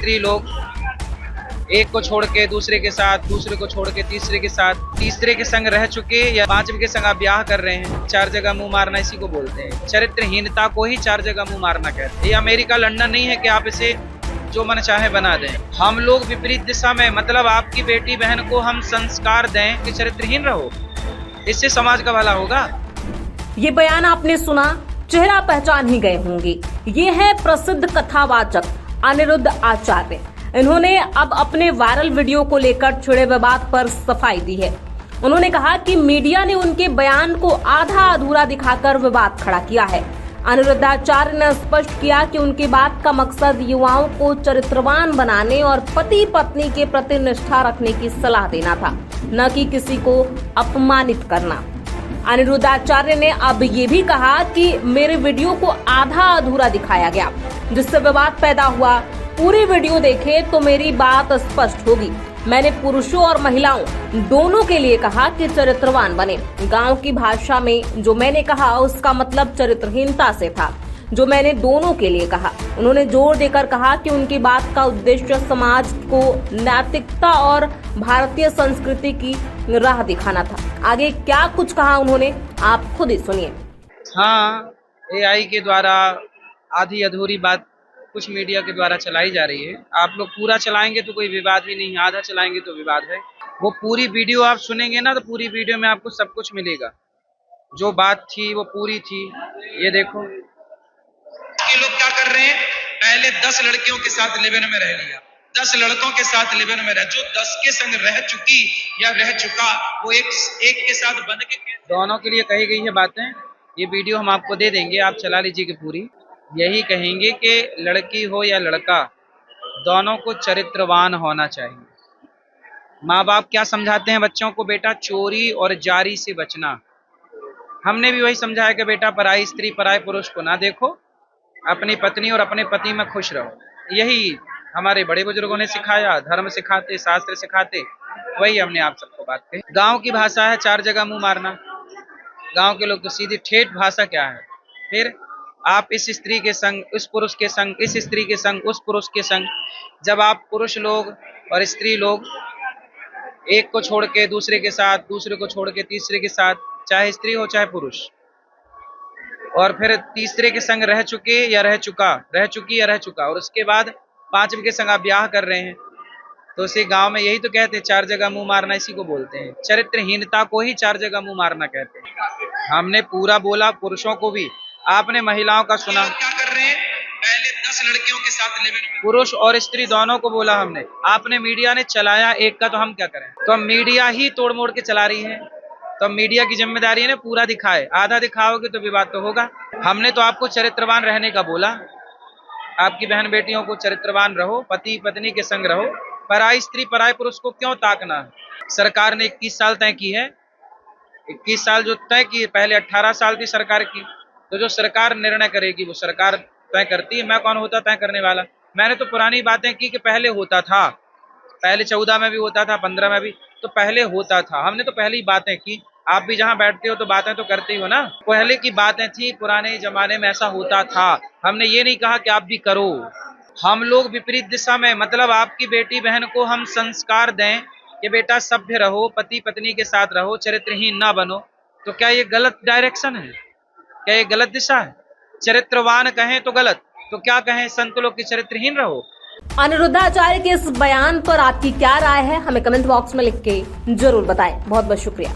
स्त्री लोग एक को छोड़ के दूसरे के साथ, दूसरे को छोड़ के तीसरे के साथ, तीसरे के संग रह चुके या पांचवें के संग आप ब्याह कर रहे हैं। 4 जगह मुंह मारना इसी को बोलते हैं। चरित्रहीनता को ही 4 जगह मुंह मारना कहते हैं। ये अमेरिका लंदन नहीं है कि आप इसे जो मन चाहे बना दें। हम लोग विपरीत दिशा में, मतलब आपकी बेटी बहन को हम संस्कार दें कि चरित्रहीन रहो, इससे समाज का भला होगा। ये बयान आपने सुना, चेहरा पहचान ही गए होंगे। ये है प्रसिद्ध कथावाचक अनिरुद्ध आचार्य। इन्होंने अब अपने वायरल वीडियो को लेकर छिड़े विवाद पर सफाई दी है। उन्होंने कहा कि मीडिया ने उनके बयान को आधा अधूरा दिखाकर विवाद खड़ा किया है। अनिरुद्धाचार्य ने स्पष्ट किया कि उनकी बात का मकसद युवाओं को चरित्रवान बनाने और पति पत्नी के प्रति निष्ठा रखने की सलाह देना था, न कि किसी को अपमानित करना। अनिरुद्धाचार्य ने अब ये भी कहा कि मेरे वीडियो को आधा अधूरा दिखाया गया, जिससे विवाद पैदा हुआ। पूरी वीडियो देखें तो मेरी बात स्पष्ट होगी। मैंने पुरुषों और महिलाओं दोनों के लिए कहा कि चरित्रवान बने। गांव की भाषा में जो मैंने कहा उसका मतलब चरित्रहीनता से था, जो मैंने दोनों के लिए कहा। उन्होंने जोर देकर कहा कि उनकी बात का उद्देश्य समाज को नैतिकता और भारतीय संस्कृति की राह दिखाना था। आगे क्या कुछ कहा उन्होंने, आप खुद ही सुनिए। हाँ, AI के द्वारा आधी अधूरी बात कुछ मीडिया के द्वारा चलाई जा रही है। आप लोग पूरा चलाएंगे तो कोई विवाद ही नहीं, आधा चलाएंगे तो विवाद है। वो पूरी वीडियो आप सुनेंगे ना, तो पूरी वीडियो में आपको सब कुछ मिलेगा। जो बात थी वो पूरी थी। ये देखो, ये लोग क्या कर रहे हैं, पहले 10 लड़कियों के साथ लिव-इन में रह लिया, 10 लड़कों के साथ लिव-इन में रह, जो 10 के संग रह चुकी या रह चुका, वो एक के साथ बंध के दोनों के लिए कही गई है बातें। ये वीडियो हम आपको दे देंगे, आप चला लीजिए पूरी। यही कहेंगे कि लड़की हो या लड़का, दोनों को चरित्रवान होना चाहिए। माँ बाप क्या समझाते हैं बच्चों को, बेटा चोरी और जारी से बचना। हमने भी वही समझाया कि बेटा पराई स्त्री पराई पुरुष को ना देखो, अपनी पत्नी और अपने पति में खुश रहो। यही हमारे बड़े बुजुर्गों ने सिखाया, धर्म सिखाते, शास्त्र सिखाते, वही हमने आप सबको बात कही। गांव की भाषा है 4 जगह मुंह मारना। गांव के लोग तो सीधी ठेठ भाषा क्या है। फिर आप इस स्त्री के संग, उस पुरुष के संग, इस स्त्री के संग, उस पुरुष के संग, जब आप पुरुष लोग और स्त्री लोग एक को छोड़ के दूसरे के साथ, दूसरे को छोड़ के तीसरे के साथ, चाहे स्त्री हो चाहे पुरुष, और फिर तीसरे के संग रह चुके या रह चुका, रह चुकी या रह चुका, और उसके बाद पांचवें के संग आप ब्याह कर रहे हैं, तो उसे गांव में यही तो कहते हैं, 4 जगह मुंह मारना इसी को बोलते हैं। चरित्रहीनता को ही 4 जगह मुंह मारना कहते हैं। हमने पूरा बोला, पुरुषों को भी, आपने महिलाओं का सुना। क्या कर रहे हैं, पहले 10 लड़कियों के साथ लिव-इन में, पुरुष और स्त्री दोनों को बोला हमने। आपने मीडिया ने चलाया एक का, तो हम क्या करें। तो मीडिया ही तोड़ मोड़ के चला रही है, तो मीडिया की जिम्मेदारी है ना पूरा दिखाए। आधा दिखाओगे तो विवाद तो होगा। हमने तो आपको चरित्रवान रहने का बोला। आपकी बहन बेटियों को चरित्रवान रहो, पति पत्नी के संग रहो। पराई स्त्री पराई पुरुष को क्यों ताकना। सरकार ने 21 साल तय की है, 21 साल जो तय की, पहले 18 साल थी सरकार की। तो जो सरकार निर्णय करेगी वो सरकार तय करती है। मैं कौन होता तय करने वाला। मैंने तो पुरानी बातें की कि पहले होता था, पहले 14 में भी होता था, 15 में भी, तो पहले होता था। हमने तो पहले ही बातें की। आप भी जहाँ बैठते हो तो बातें तो करते ही हो ना। पहले की बातें थी, पुराने जमाने में ऐसा होता था। हमने ये नहीं कहा कि आप भी करो। हम लोग विपरीत दिशा में, मतलब आपकी बेटी बहन को हम संस्कार दें कि बेटा सभ्य रहो, पति पत्नी के साथ रहो, चरित्रहीन ना बनो, तो क्या ये गलत डायरेक्शन है? क्या ये गलत दिशा है? चरित्रवान कहें तो गलत, तो क्या कहें संत लोग की चरित्रहीन रहो। अनिरुद्धाचार्य के इस बयान पर आपकी क्या राय है, हमें कमेंट बॉक्स में लिख के जरूर बताएं। बहुत बहुत शुक्रिया।